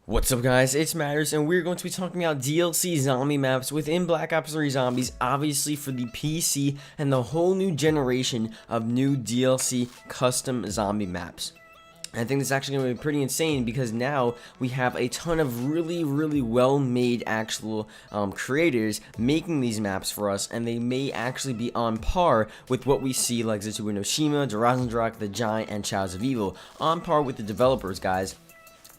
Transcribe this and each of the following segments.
What's up guys, it's Matterz, and we're going to be talking about DLC zombie maps within Black Ops 3 Zombies, obviously for the PC and the whole new generation of new DLC custom zombie maps. I think this is actually going to be pretty insane because now we have a ton of really well-made actual creators making these maps for us, and they may actually be on par with what we see like Tobu no Shima, Durazendrak, The Giant, and Chows of Evil, on par with the developers, guys.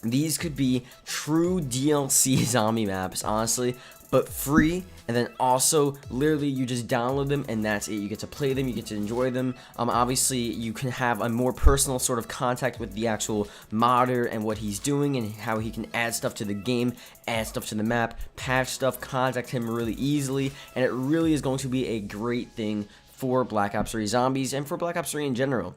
These could be true DLC zombie maps, honestly, but free, and then also literally you just download them and that's it. You get to play them, you get to enjoy them. Obviously you can have a more personal sort of contact with the actual modder and what he's doing and how he can add stuff to the game, add stuff to the map, patch stuff, contact him really easily, and it really is going to be a great thing for Black Ops 3 Zombies and for Black Ops 3 in general.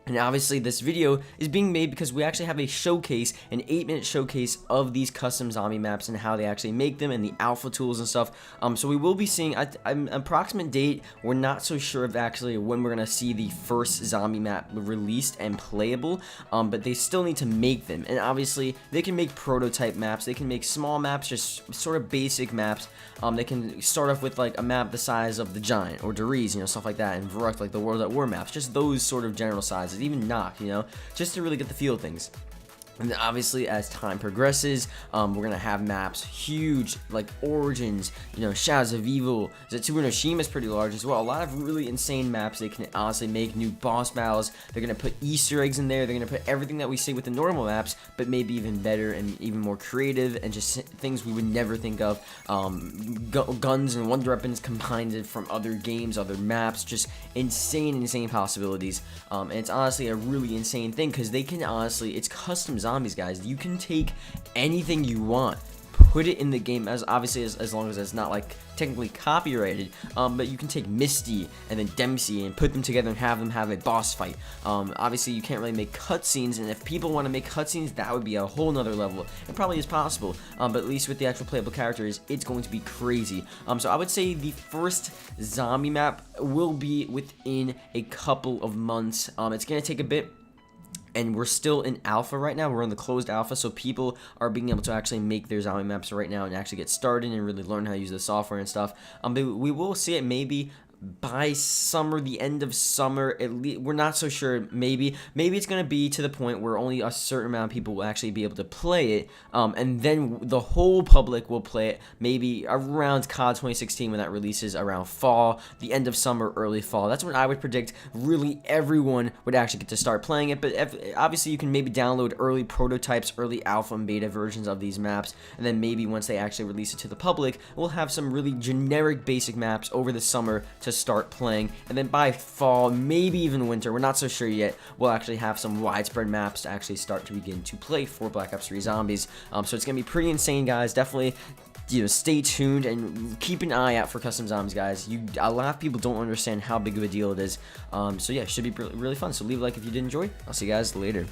And obviously this video is being made because we actually have a showcase, an 8-minute showcase of these custom zombie maps and how they actually make them and the alpha tools and stuff. So we will be seeing an approximate date. We're not so sure of actually when we're going to see the first zombie map released and playable, but they still need to make them. And obviously they can make prototype maps, they can make small maps, just sort of basic maps. They can start off with like a map the size of the Giant or Deriz, stuff like that, and Varuk, like the World at War maps, just those sort of general sizes. Even Knock, just to really get the feel of things. And then obviously as time progresses, we're gonna have maps huge like Origins, Shadows of Evil. Tobu no Shima is pretty large as well. A lot of really insane maps. They can honestly make new boss battles. They're gonna put Easter eggs in there. They're gonna put everything that we see with the normal maps, but maybe even better and even more creative and just things we would never think of. Guns and wonder weapons combined from other games, other maps, just insane possibilities. And it's honestly a really insane thing because they can honestly, it's custom zombies, guys. You can take anything you want, put it in the game, as obviously as long as it's not like technically copyrighted, but you can take Misty and then Dempsey and put them together and have them have a boss fight. Obviously you can't really make cutscenes, and if people want to make cutscenes, that would be a whole nother level. It probably is possible, but at least with the actual playable characters, it's going to be crazy. So I would say the first zombie map will be within a couple of months. It's gonna take a bit, and we're still in alpha right now. We're in the closed alpha, so people are being able to actually make their zombie maps right now and actually get started and really learn how to use the software and stuff. But we will see it maybe by summer, the end of summer. At least we're not so sure. Maybe it's gonna be to the point where only a certain amount of people will actually be able to play it, and then the whole public will play it maybe around COD 2016 when that releases around fall, the end of summer, early fall. That's when I would predict really everyone would actually get to start playing it. But obviously you can maybe download early prototypes, early alpha and beta versions of these maps, and then maybe once they actually release it to the public, we'll have some really generic basic maps over the summer to start playing, and then by fall, maybe even winter, we're not so sure yet, we'll actually have some widespread maps to actually start to begin to play for Black Ops 3 Zombies. So it's gonna be pretty insane, guys. Definitely stay tuned and keep an eye out for custom zombies, guys. A lot of people don't understand how big of a deal it is. So yeah, it should be really fun. So leave a like if you did enjoy. I'll see you guys later.